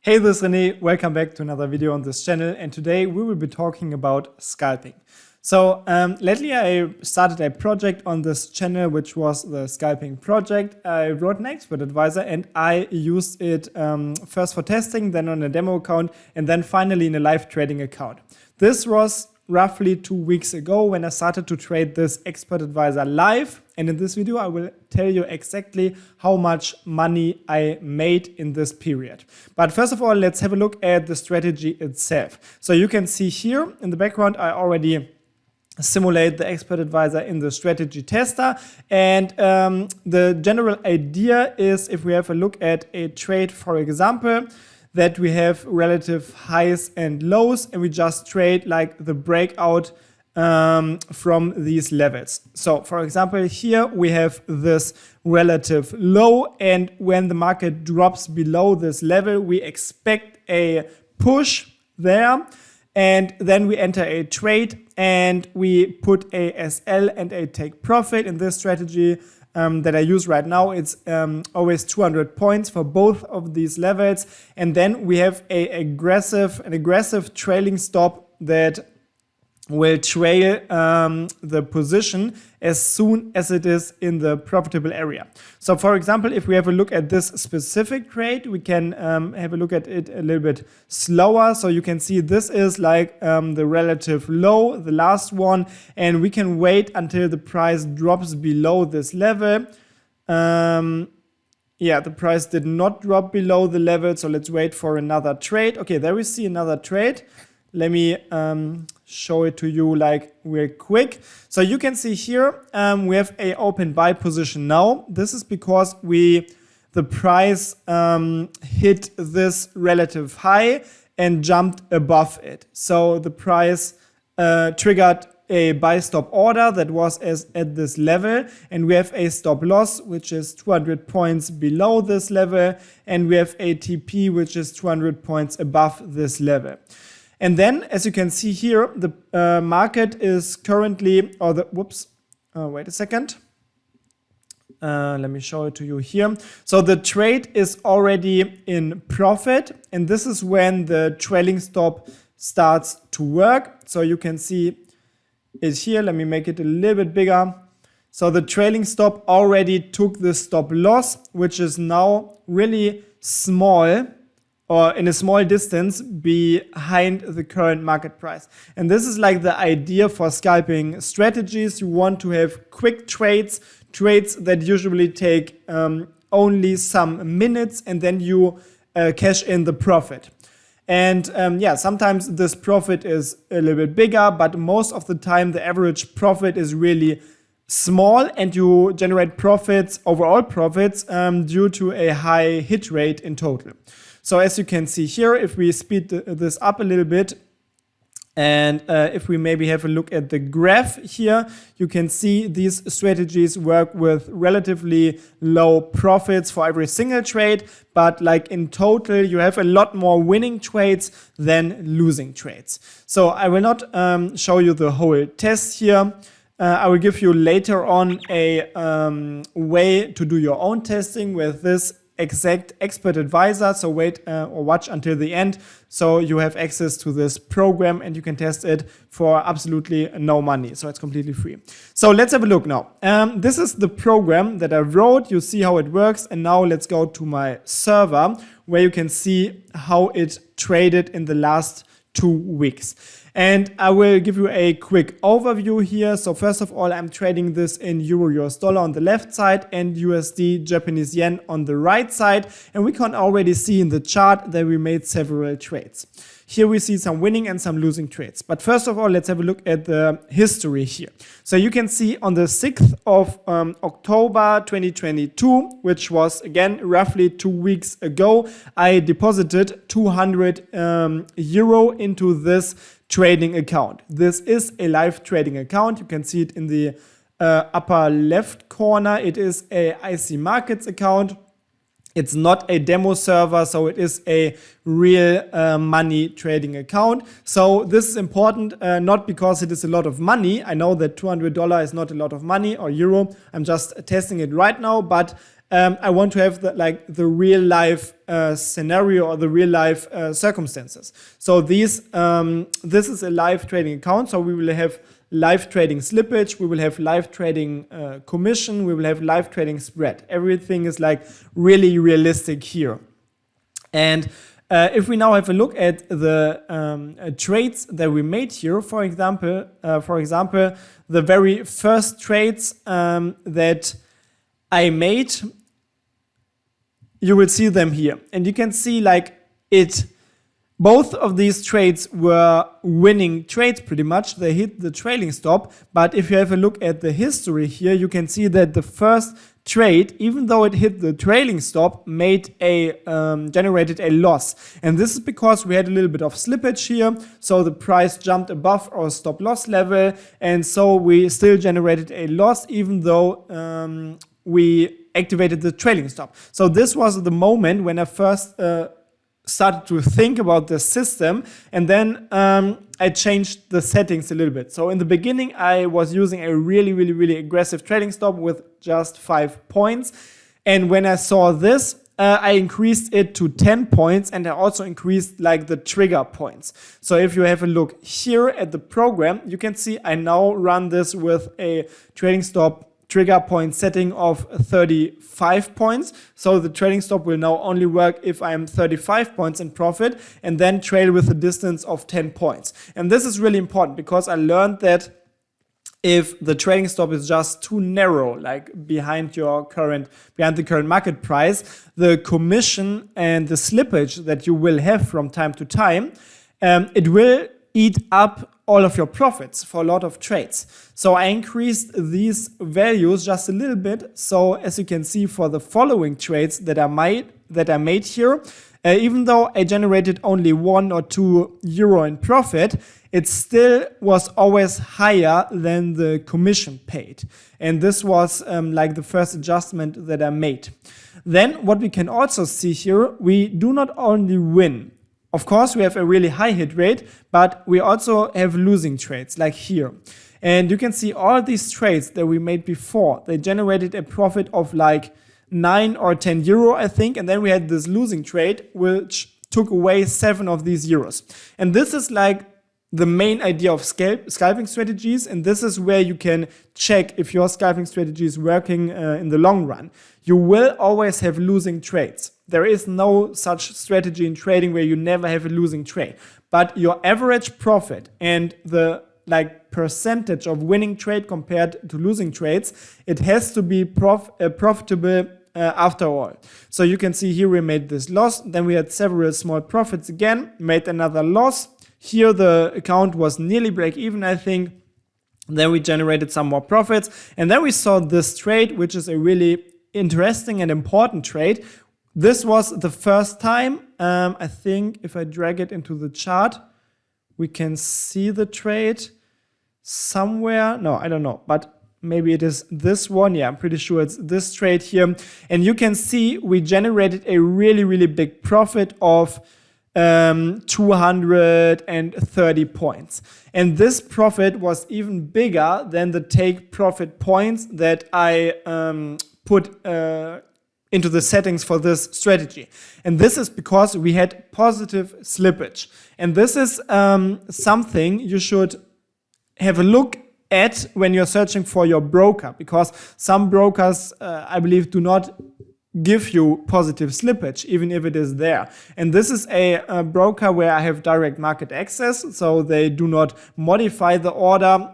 Hey, this is René. Welcome back to another video on this channel, and today we will be talking about scalping. So lately I started a project on this channel, which was the scalping project. I wrote an expert advisor and I used it first for testing, then on a demo account, and then finally in a live trading account. This was roughly 2 weeks ago when I started to trade this expert advisor live, and in this video I will tell you exactly how much money I made in this period. But first of all, let's have a look at the strategy itself. So you can see here in the background I already simulate the expert advisor in the strategy tester, and the general idea is, if we have a look at a trade, for example, that we have relative highs and lows, and we just trade like the breakout from these levels. So for example, here we have this relative low, and when the market drops below this level, we expect a push there, and then we enter a trade and we put a SL and a take profit. In this strategy that I use right now, it's always 200 points for both of these levels, and then we have an aggressive trailing stop that will trail the position as soon as it is in the profitable area. So for example, if we have a look at this specific trade, we can have a look at it a little bit slower. So you can see this is like the relative low, the last one, and we can wait until the price drops below this level. Yeah, the price did not drop below the level, so let's wait for another trade. Okay, there we see another trade. Let me show it to you like real quick. So you can see here we have a open buy position now. This is because the price hit this relative high and jumped above it. So the price triggered a buy stop order that was at this level, and we have a stop loss which is 200 points below this level, and we have a TP which is 200 points above this level. And then, as you can see here, the market is currently, wait a second. Let me show it to you here. So the trade is already in profit, and this is when the trailing stop starts to work. So you can see it here. Let me make it a little bit bigger. So the trailing stop already took the stop loss, which is now really small, or in a small distance behind the current market price. And this is like the idea for scalping strategies. You want to have quick trades that usually take only some minutes, and then you cash in the profit. And yeah, sometimes this profit is a little bit bigger, but most of the time the average profit is really small, and you generate profits, overall profits, due to a high hit rate in total. So as you can see here, if we speed this up a little bit, and if we maybe have a look at the graph here, you can see these strategies work with relatively low profits for every single trade, but like in total you have a lot more winning trades than losing trades. So I will not show you the whole test here. I will give you later on a way to do your own testing with this exact expert advisor. So wait or watch until the end, so you have access to this program and you can test it for absolutely no money. So it's completely free. So let's have a look now. This is the program that I wrote. You see how it works. And now let's go to my server, where you can see how it traded in the last 2 weeks. And I will give you a quick overview here. So first of all, I'm trading this in Euro US dollar on the left side and USD Japanese yen on the right side. And we can already see in the chart that we made several trades. Here we see some winning and some losing trades. But first of all, let's have a look at the history here. So you can see on the 6th of October 2022, which was again roughly 2 weeks ago, I deposited 200 euro into this trading account. This is a live trading account. You can see it in the upper left corner. It is a IC Markets account. It's not a demo server, so it is a real money trading account. So this is important, not because it is a lot of money. I know that $200 is not a lot of money, or euro. I'm just testing it right now, but I want to have the real life scenario or the real life circumstances. So this is a live trading account. So we will have live trading slippage, we will have live trading commission, we will have live trading spread. Everything is like really realistic here. And if we now have a look at the trades that we made here, for example, the very first trades that I made, you will see them here. And you can see both of these trades were winning trades pretty much. They hit the trailing stop. But if you have a look at the history here, you can see that the first trade, even though it hit the trailing stop, generated a loss. And this is because we had a little bit of slippage here. So the price jumped above our stop loss level. And so we still generated a loss, even though we activated the trailing stop. So this was the moment when I first started to think about the system, and then I changed the settings a little bit. So in the beginning, I was using a really aggressive trading stop with just 5 points. And when I saw this, I increased it to 10 points, and I also increased the trigger points. So if you have a look here at the program, you can see I now run this with a trading stop trigger point setting of 35 points. So the trading stop will now only work if I am 35 points in profit and then trail with a distance of 10 points. And this is really important because I learned that if the trading stop is just too narrow, behind the current market price, the commission and the slippage that you will have from time to time, it will eat up all of your profits for a lot of trades. So I increased these values just a little bit. So as you can see for the following trades that I made here, even though I generated only 1 or 2 euro in profit, it still was always higher than the commission paid. And this was the first adjustment that I made. Then what we can also see here, we do not only win. Of course, we have a really high hit rate, but we also have losing trades like here. And you can see all these trades that we made before, they generated a profit of 9 or 10 euro, I think. And then we had this losing trade, which took away 7 of these euros. And this is the main idea of scalping strategies. And this is where you can check if your scalping strategy is working in the long run. You will always have losing trades. There is no such strategy in trading where you never have a losing trade. But your average profit and the percentage of winning trade compared to losing trades, it has to be profitable after all. So you can see here we made this loss. Then we had several small profits again, made another loss. Here the account was nearly break even, I think. Then we generated some more profits. And then we saw this trade, which is a really interesting and important trade. This was the first time, I think if I drag it into the chart, we can see the trade somewhere. No, I don't know, but maybe it is this one. Yeah, I'm pretty sure it's this trade here. And you can see we generated a really big profit of 230 points. And this profit was even bigger than the take profit points that I put into the settings for this strategy. And this is because we had positive slippage. And this is something you should have a look at when you're searching for your broker, because some brokers, I believe, do not give you positive slippage, even if it is there. And this is a broker where I have direct market access, so they do not modify the order.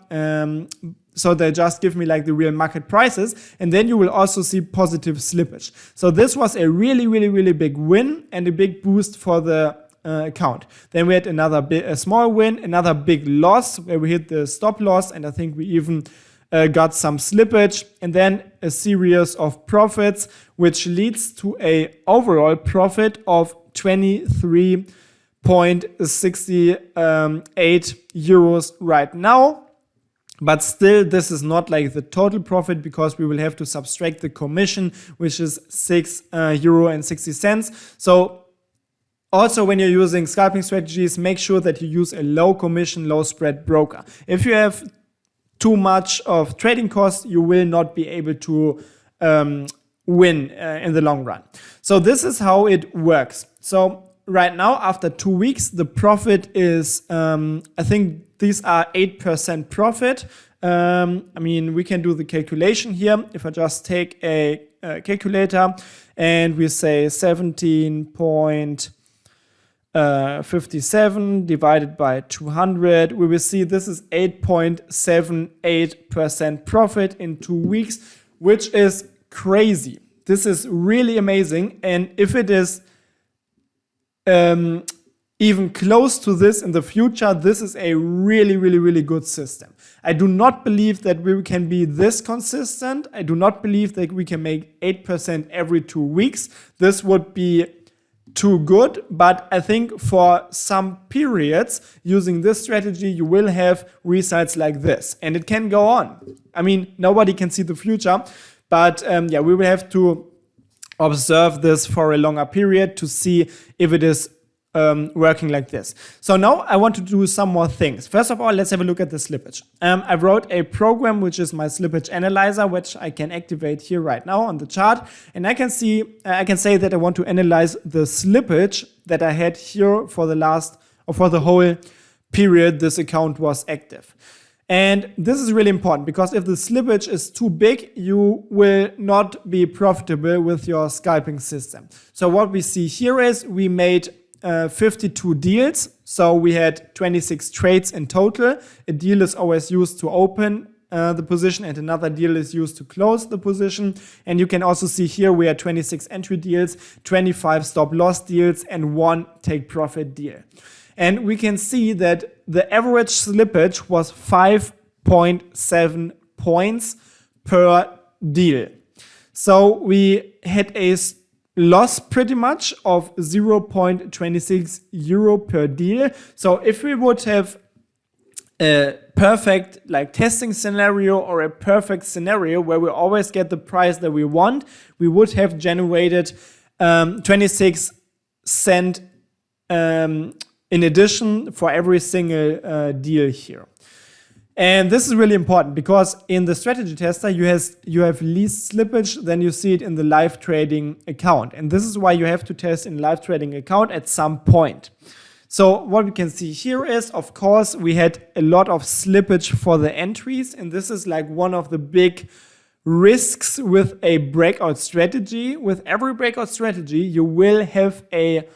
So they just give me the real market prices, and then you will also see positive slippage. So this was a really big win and a big boost for the account. Then we had a small win, another big loss where we hit the stop loss, and I think we even got some slippage, and then a series of profits, which leads to a overall profit of 23.68 euros right now. But still, this is not the total profit, because we will have to subtract the commission, which is €6.60. So also, when you're using scalping strategies, make sure that you use a low commission, low spread broker. If you have too much of trading costs, you will not be able to win in the long run. So this is how it works. So right now, after 2 weeks, the profit is, I think these are 8% profit. I mean, we can do the calculation here. If I just take a calculator and we say 17.57 divided by 200, we will see this is 8.78% profit in 2 weeks, which is crazy. This is really amazing. And if it is even close to this in the future, this is a really, really, really good system. I do not believe that we can be this consistent. I do not believe that we can make 8% every 2 weeks. This would be too good, but I think for some periods using this strategy, you will have results like this, and it can go on. I mean, nobody can see the future, but yeah, we will have to observe this for a longer period to see if it is working like this. So now I want to do some more things. First of all, let's have a look at the slippage. I wrote a program which is my slippage analyzer, which I can activate here right now on the chart, and I can say that I want to analyze the slippage that I had here for the whole period this account was active. And this is really important because if the slippage is too big, you will not be profitable with your scalping system. So what we see here is we made 52 deals. So we had 26 trades in total. A deal is always used to open the position and another deal is used to close the position. And you can also see here we had 26 entry deals, 25 stop loss deals, and 1 take profit deal. And we can see that the average slippage was 5.7 points per deal. So we had a loss pretty much of 0.26 euro per deal. So if we would have a perfect like testing scenario or a perfect scenario where we always get the price that we want, we would have generated 26 cent in addition for every single deal here. And this is really important because in the strategy tester, you have least slippage than you see it in the live trading account. And this is why you have to test in live trading account at some point. So what we can see here is, of course, we had a lot of slippage for the entries. And this is like one of the big risks with a breakout strategy. With every breakout strategy, you will have a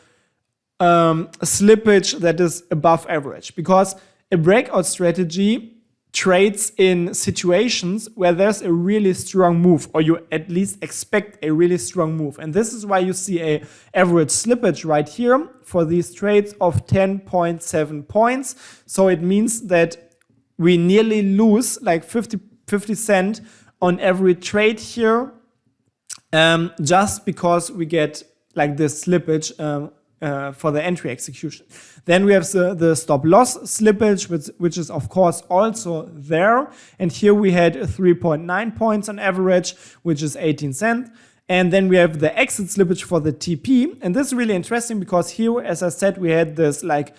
slippage that is above average, because a breakout strategy trades in situations where there's a really strong move, or you at least expect a really strong move. And this is why you see a average slippage right here for these trades of 10.7 points. So it means that we nearly lose like 50 cent on every trade here, just because we get like this slippage for the entry execution. Then we have the stop loss slippage, which is of course also there. And here we had 3.9 points on average, which is 18 cents. And then we have the exit slippage for the TP. And this is really interesting because here, as I said, we had this like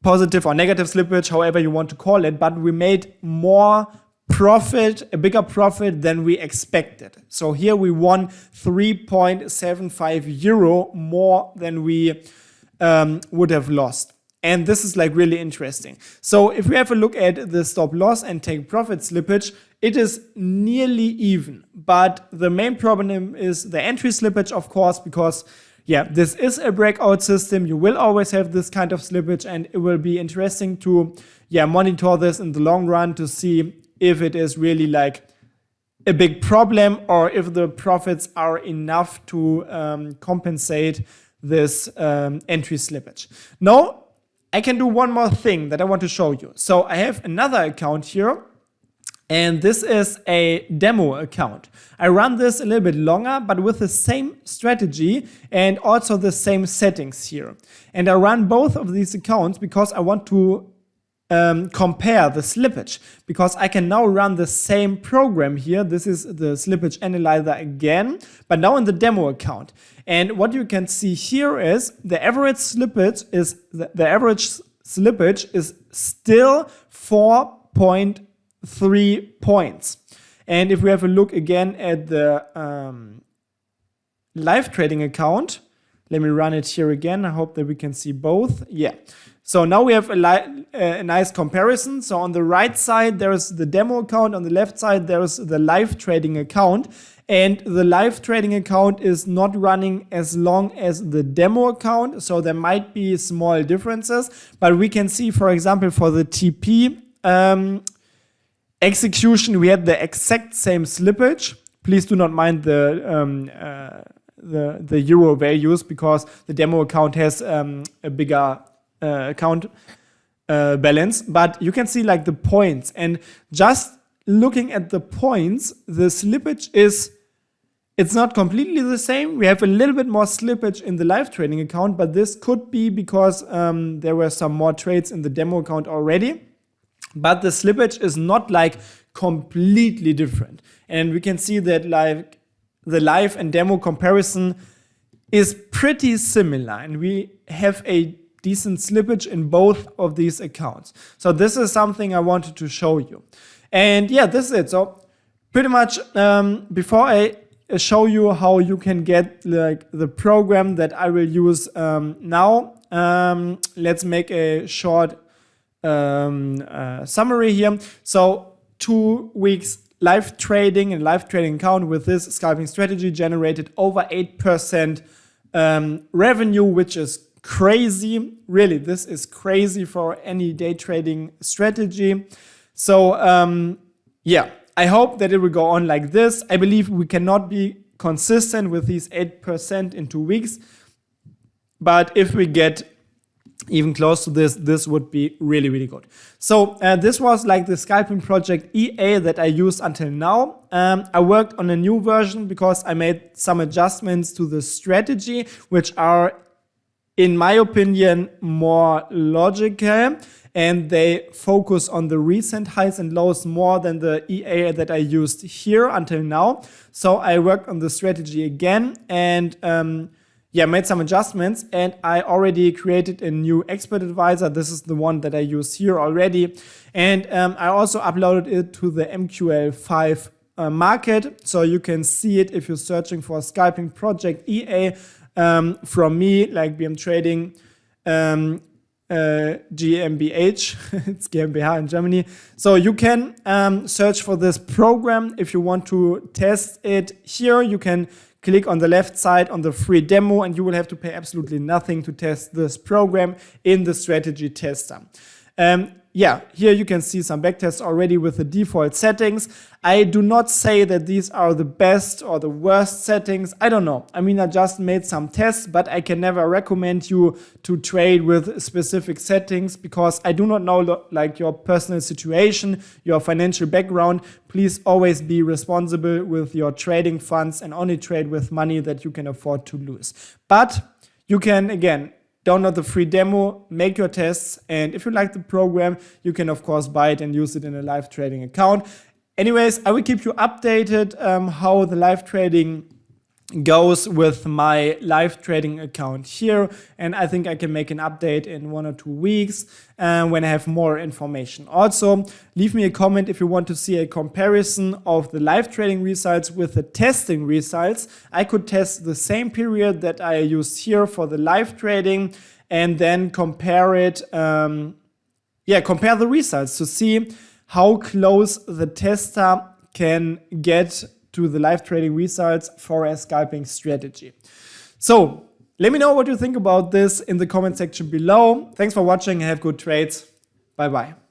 positive or negative slippage, however you want to call it, but we made more profit, a bigger profit than we expected. So here we won 3.75 euro more than we would have lost. And this is like really interesting. So if we have a look at the stop loss and take profit slippage, it is nearly even. But the main problem is the entry slippage, of course, because yeah, this is a breakout system. You will always have this kind of slippage, and it will be interesting to monitor this in the long run to see if it is really like a big problem or if the profits are enough to compensate this entry slippage. Now, I can do one more thing that I want to show you. So I have another account here, and this is a demo account. I run this a little bit longer, but with the same strategy and also the same settings here. And I run both of these accounts because I want to compare the slippage, because I can now run the same program here. This is the slippage analyzer again, but now in the demo account. And what you can see here is the average slippage is still 4.3 points. And if we have a look again at the live trading account, let me run it here again. I hope that we can see both. Yeah. So now we have a nice comparison. So on the right side, there's the demo account. On the left side, there's the live trading account. And the live trading account is not running as long as the demo account. So there might be small differences. But we can see, for example, for the TP execution, we had the exact same slippage. Please do not mind the euro values, because the demo account has a bigger account balance, but you can see like the points, and just looking at the points, the slippage it's not completely the same. We have a little bit more slippage in the live trading account, but this could be because there were some more trades in the demo account already, but the slippage is not like completely different. And we can see that like the live and demo comparison is pretty similar, and we have a decent slippage in both of these accounts. So this is something I wanted to show you. And yeah, this is it. So pretty much before I show you how you can get like the program that I will use now, let's make a short summary here. So 2 weeks live trading and live trading account with this scalping strategy generated over 8% revenue, which is crazy. Really, this is crazy for any day trading strategy. So yeah, I hope that it will go on like this. I believe we cannot be consistent with these 8% in 2 weeks, but if we get even close to this would be really, really good. So this was like the scalping project EA that I used until now. I worked on a new version because I made some adjustments to the strategy, which are, in my opinion, more logical, and they focus on the recent highs and lows more than the EA that I used here until now. So I worked on the strategy again, and yeah, made some adjustments, and I already created a new expert advisor. This is the one that I use here already. And I also uploaded it to the MQL5 market. So you can see it if you're searching for Scalping Project EA from me, like BM Trading GmbH. It's GmbH in Germany. So you can search for this program if you want to test it here. You can click on the left side on the free demo, and you will have to pay absolutely nothing to test this program in the strategy tester. Yeah, here you can see some backtests already with the default settings. I do not say that these are the best or the worst settings. I don't know. I mean, I just made some tests, but I can never recommend you to trade with specific settings because I do not know like your personal situation, your financial background. Please always be responsible with your trading funds and only trade with money that you can afford to lose. But you can, again, download the free demo, make your tests, and if you like the program, you can of course buy it and use it in a live trading account. Anyways, I will keep you updated how the live trading goes with my live trading account here, and I think I can make an update in 1 or 2 weeks when I have more information. Also, leave me a comment if you want to see a comparison of the live trading results with the testing results. I could test the same period that I used here for the live trading and then compare it, compare the results to see how close the tester can get to the live trading results for a scalping strategy. So let me know what you think about this in the comment section below. Thanks for watching and have good trades. Bye bye.